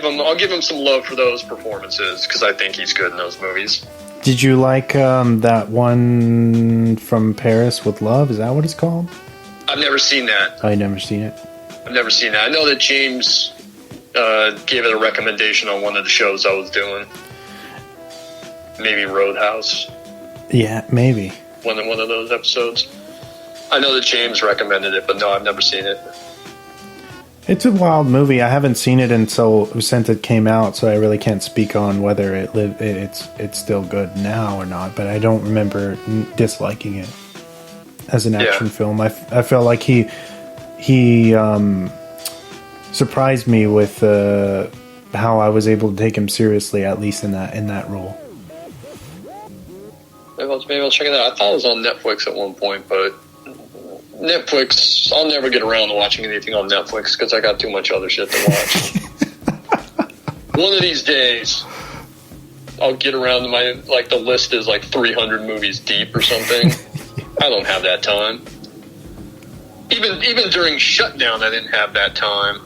I'll give him some love for those performances because I think he's good in those movies. Did you like that one from Paris with Love? Is that what it's called? I've never seen that. Oh, you never seen it? I've never seen that. I know that James gave it a recommendation on one of the shows I was doing. Maybe Roadhouse. Yeah, maybe. One of those episodes. I know that James recommended it, but no, I've never seen it. It's a wild movie. I haven't seen it since it came out, so I really can't speak on whether it's still good now or not. But I don't remember disliking it as an action film. I felt like he surprised me with how I was able to take him seriously, at least in that role. Maybe I'll check it out. I thought it was on Netflix at one point, but Netflix, I'll never get around to watching anything on Netflix because I got too much other shit to watch. One of these days, I'll get around to the list is 300 movies deep or something. I don't have that time. Even during shutdown, I didn't have that time.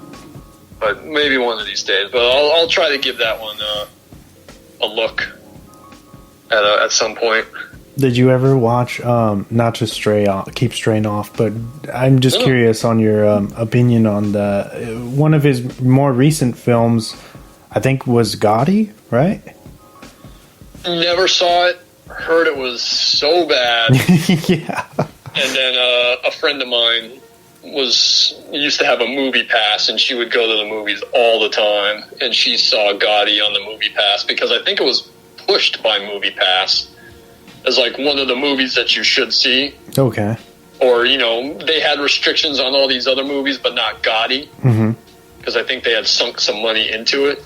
But maybe one of these days. But I'll try to give that one a look at some point. Did you ever watch, not to keep straying off, but I'm just curious on your opinion on one of his more recent films, I think was Gotti, right? Never saw it. Heard it was so bad. Yeah. And then a friend of mine used to have a movie pass, and she would go to the movies all the time, and she saw Gotti on the movie pass because I think it was pushed by Movie Pass as one of the movies that you should see. Okay. Or, they had restrictions on all these other movies, but not Gotti. Because I think they had sunk some money into it.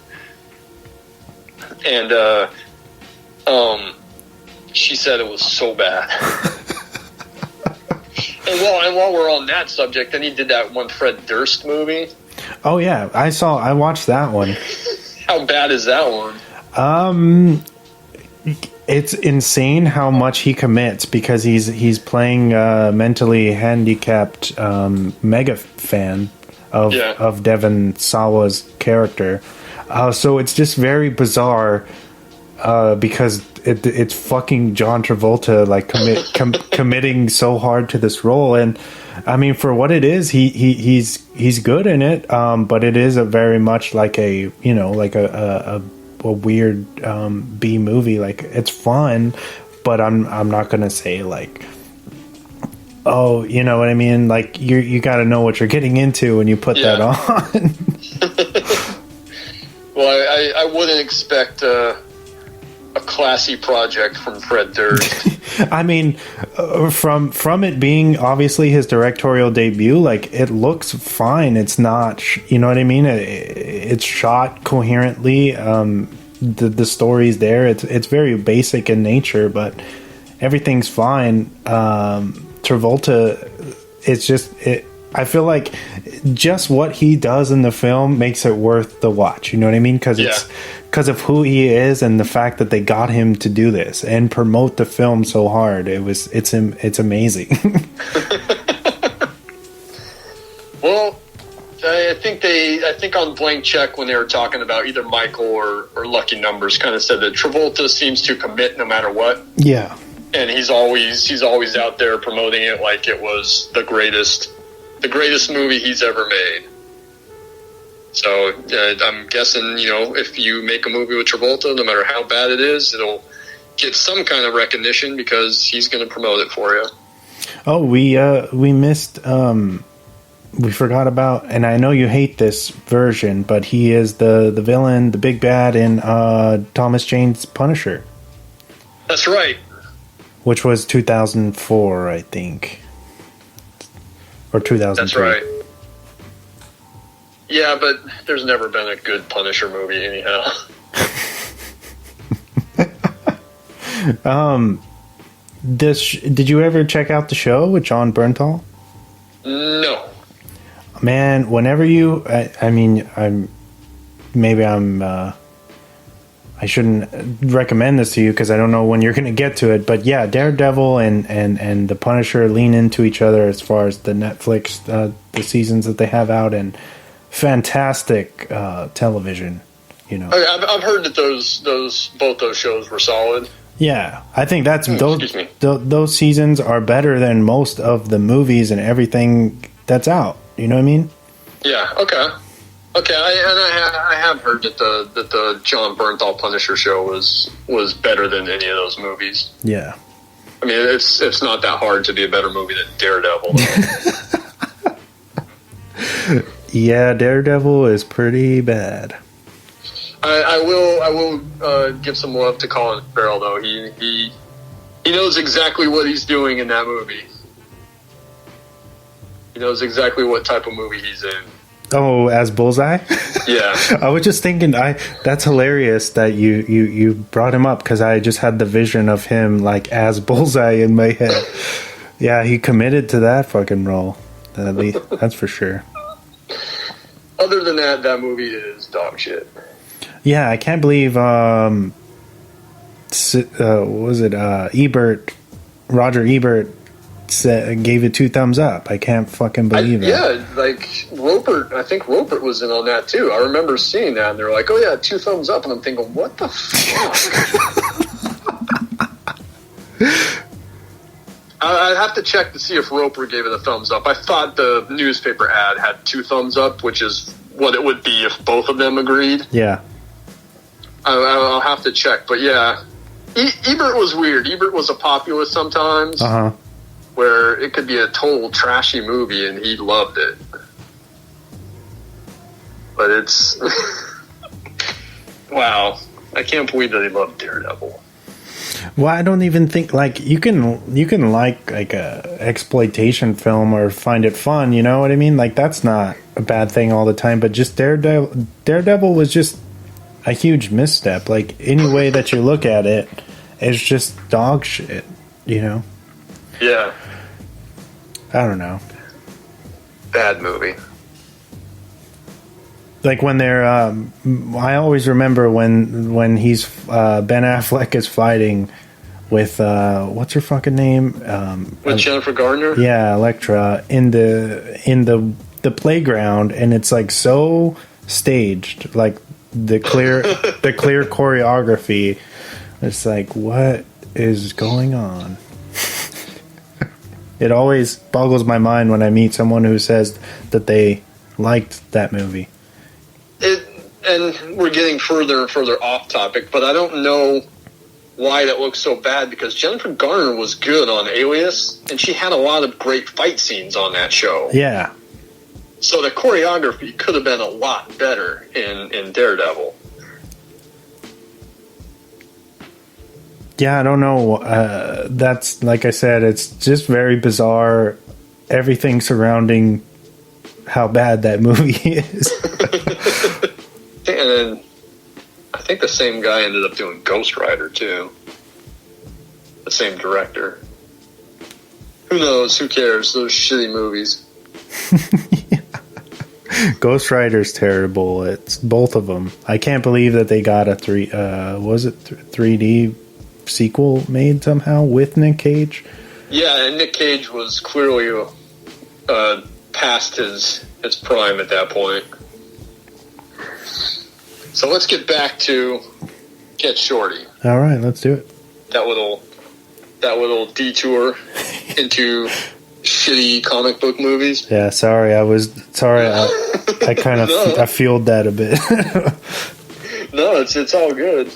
And she said it was so bad. and while we're on that subject, then he did that one Fred Durst movie. Oh, yeah. I watched that one. How bad is that one? It's insane how much he commits because he's playing a mentally handicapped mega fan of Devon Sawa's character. So it's just very bizarre because it's fucking John Travolta committing so hard to this role. And I mean, for what it is, he's good in it. But it is very much like a weird B movie. It's fun, but I'm not gonna say oh, you know what I mean? You got to know what you're getting into when you put that on. Well, I wouldn't expect a classy project from Fred Durst. I mean, from it being obviously his directorial debut, it looks fine. It's not, you know what I mean? It's shot coherently. The story's there. It's very basic in nature, but everything's fine. Travolta, it's just I feel like just what he does in the film makes it worth the watch. You know what I mean? Because of who he is and the fact that they got him to do this and promote the film so hard. It's amazing. Well, I think on Blank Check when they were talking about either Michael or Lucky Numbers kind of said that Travolta seems to commit no matter what. Yeah. And he's always out there promoting it like it was the greatest movie he's ever made. So I'm guessing, if you make a movie with Travolta, no matter how bad it is, it'll get some kind of recognition because he's going to promote it for you. Oh, we missed. We forgot about, and I know you hate this version, but he is the villain, the big bad in Thomas Jane's Punisher. That's right. Which was 2004, I think. Or 2003. That's right. Yeah, but there's never been a good Punisher movie anyhow. Did you ever check out the show with John Bernthal? No. Man, whenever I shouldn't recommend this to you because I don't know when you're going to get to it. But yeah, Daredevil and the Punisher lean into each other as far as the Netflix, the seasons that they have out, and fantastic television. You know, I've heard that both those shows were solid. Yeah, I think that's Excuse me. those seasons are better than most of the movies and everything that's out. You know what I mean? Yeah. Okay. I have heard that the John Bernthal Punisher show was better than any of those movies. Yeah. I mean, it's not that hard to be a better movie than Daredevil, though. Yeah, Daredevil is pretty bad. I will give some love to Colin Farrell, though. He knows exactly what he's doing in that movie. He knows exactly what type of movie he's in. Oh, as Bullseye? Yeah. I was just thinking, that's hilarious that you brought him up, because I just had the vision of him like as Bullseye in my head. Yeah, he committed to that fucking role. That's for sure. Other than that movie is dog shit. Yeah, I can't believe what was it Roger Ebert gave it 2 thumbs up. I can't fucking believe it. Yeah, like Roper, I think Roper was in on that too. I remember seeing that and they're like, oh yeah, 2 thumbs up, and I'm thinking, what the fuck? I'd have to check to see if Roper gave it a thumbs up. I thought the newspaper ad had 2 thumbs up, which is what it would be if both of them agreed. Yeah. I'll have to check, but yeah. Ebert was weird. Ebert was a populist sometimes. Uh-huh. Where it could be a total trashy movie and he loved it. But it's... wow. I can't believe that he loved Daredevil. Well, I don't even think, like, you can like a exploitation film or find it fun, you know what I mean? Like, that's not a bad thing all the time, but just Daredevil was just a huge misstep. Like, any way that you look at it, it's just dog shit, you know? Yeah. I don't know. Bad movie. Like when they're, I always remember when he's Ben Affleck is fighting with what's her fucking name? With Jennifer Garner. Yeah, Elektra in the playground, and it's like so staged, like the clear choreography. It's like, what is going on? It always boggles my mind when I meet someone who says that they liked that movie. And we're getting further and further off topic, but I don't know why that looks so bad, because Jennifer Garner was good on Alias, and she had a lot of great fight scenes on that show. Yeah. So the choreography could have been a lot better in Daredevil. Yeah, I don't know. That's, like I said, it's just very bizarre. Everything surrounding how bad that movie is. And then I think the same guy ended up doing Ghost Rider too. The same director. Who knows? Who cares? Those shitty movies. Ghost Rider's terrible. It's both of them. I can't believe that they got a 3D sequel made somehow with Nick Cage. Yeah, and Nick Cage was clearly past his prime at that point. So let's get back to Get Shorty. All right, let's do it. That little detour into shitty comic book movies. Yeah, sorry. I kind of I fueled that a bit. No, it's all good.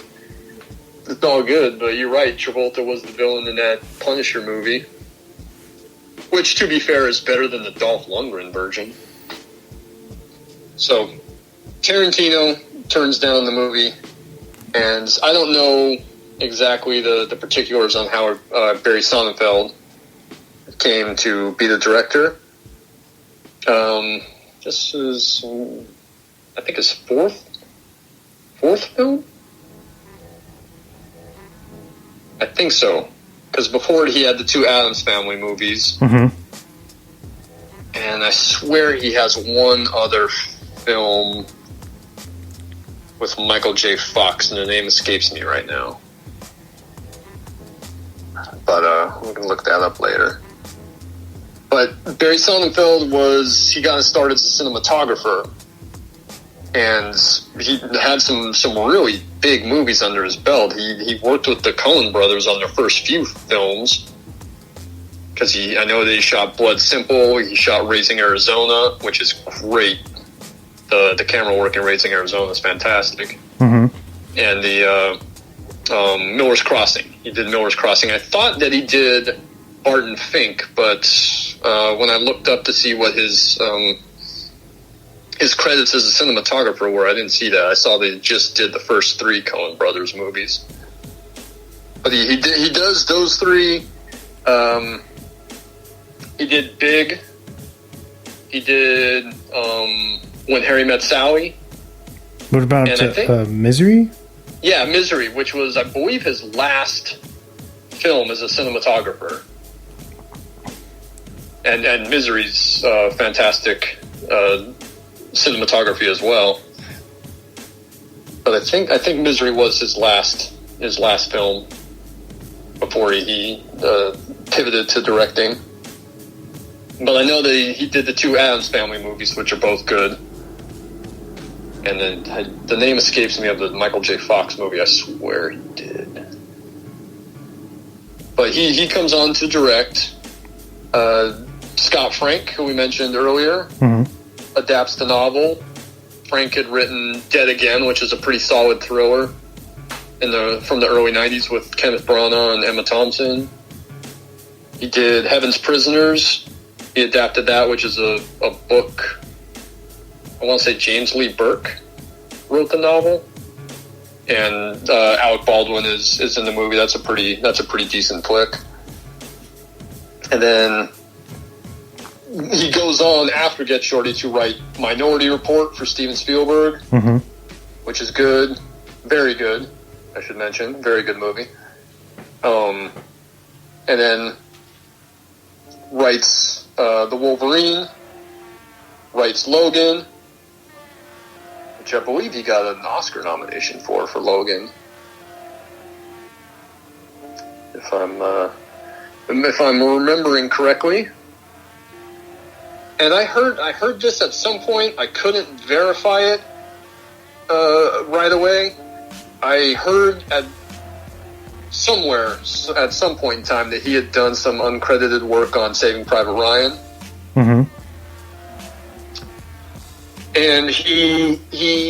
It's all good, but you're right. Travolta was the villain in that Punisher movie, which, to be fair, is better than the Dolph Lundgren version. So, Tarantino turns down the movie, and I don't know exactly the particulars on how Barry Sonnenfeld came to be the director. This is, I think, his fourth film? I think so. Because before he had the 2 Addams Family movies. Mm-hmm. And I swear he has one other film with Michael J. Fox, and the name escapes me right now. But we can look that up later. But Barry Sonnenfeld he got started as a cinematographer. and he had some really big movies under his belt. He worked with the Coen brothers on their first few films, because I know that he shot Blood Simple, he shot Raising Arizona, which is great. The camera work in Raising Arizona is fantastic. And the Miller's Crossing. He did Miller's Crossing. I thought that he did Barton Fink, but when I looked up to see what his credits as a cinematographer were, I didn't see that. I saw they just did the first 3 Coen Brothers movies. But he does those 3. He did Big. He did When Harry Met Sally. What about Misery? Yeah, Misery, which was, I believe, his last film as a cinematographer. And Misery's fantastic cinematography as well. But I think Misery was his last film before he pivoted to directing. But I know that he did the 2 Addams Family movies, which are both good. And then the name escapes me of the Michael J. Fox movie. I swear he did. But he comes on to direct. Scott Frank, who we mentioned earlier, adapts the novel. Frank had written Dead Again, which is a pretty solid thriller from the early 90s with Kenneth Branagh and Emma Thompson. He did Heaven's Prisoners. He adapted that, which is a book. I want to say James Lee Burke wrote the novel, and Alec Baldwin is in the movie. That's a pretty decent flick. And then he goes on after Get Shorty to write Minority Report for Steven Spielberg, which is good, very good. I should mention, very good movie. And then writes The Wolverine, writes Logan, which I believe he got an Oscar nomination for Logan. If I'm remembering correctly. And I heard this at some point. I couldn't verify it right away. I heard at some point in time that he had done some uncredited work on Saving Private Ryan. And he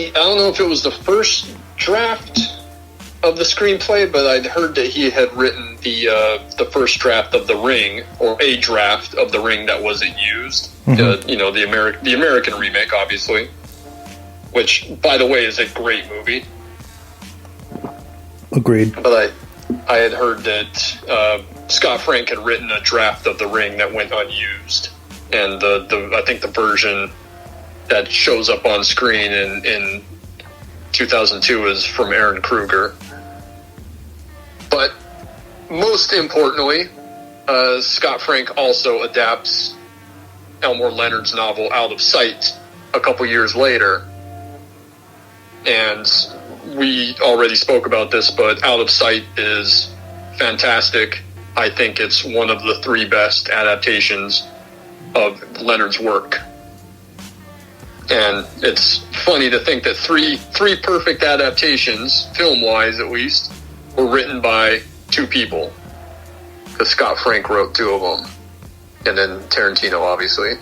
I don't know if it was the first draft of the screenplay, but I'd heard that he had written the first draft of The Ring, or a draft of The Ring that wasn't used. The American remake, obviously, which, by the way, is a great movie. Agreed. But I had heard that Scott Frank had written a draft of The Ring that went unused, and I think the version that shows up on screen in 2002 is from Aaron Kruger. But most importantly, Scott Frank also adapts Elmore Leonard's novel Out of Sight a couple years later. And we already spoke about this, but Out of Sight is fantastic. I think it's one of the 3 best adaptations of Leonard's work. And it's funny to think that three perfect adaptations, film-wise at least, were written by 2 people. Because Scott Frank wrote 2 of them. And then Tarantino, obviously.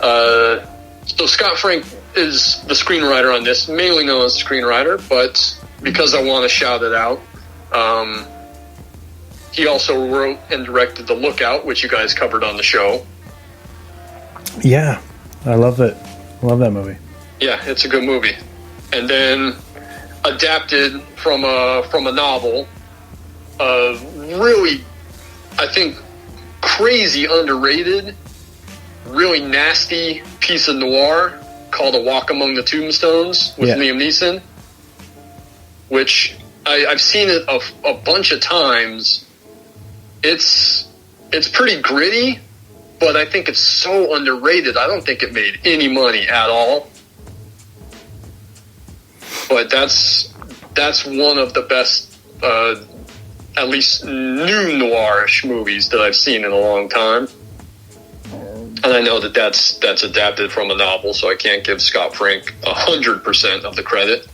So Scott Frank is the screenwriter on this, mainly known as screenwriter, but because I want to shout it out, he also wrote and directed The Lookout, which you guys covered on the show. Yeah, I love it. Love that movie. Yeah, it's a good movie. And then adapted from a novel, really, I think, crazy underrated, really nasty piece of noir called A Walk Among the Tombstones with Liam Neeson, which I've seen it a bunch of times. It's pretty gritty, but I think it's so underrated. I don't think it made any money at all. But that's one of the best, at least new noirish movies that I've seen in a long time. And I know that's adapted from a novel, so I can't give Scott Frank 100% of the credit.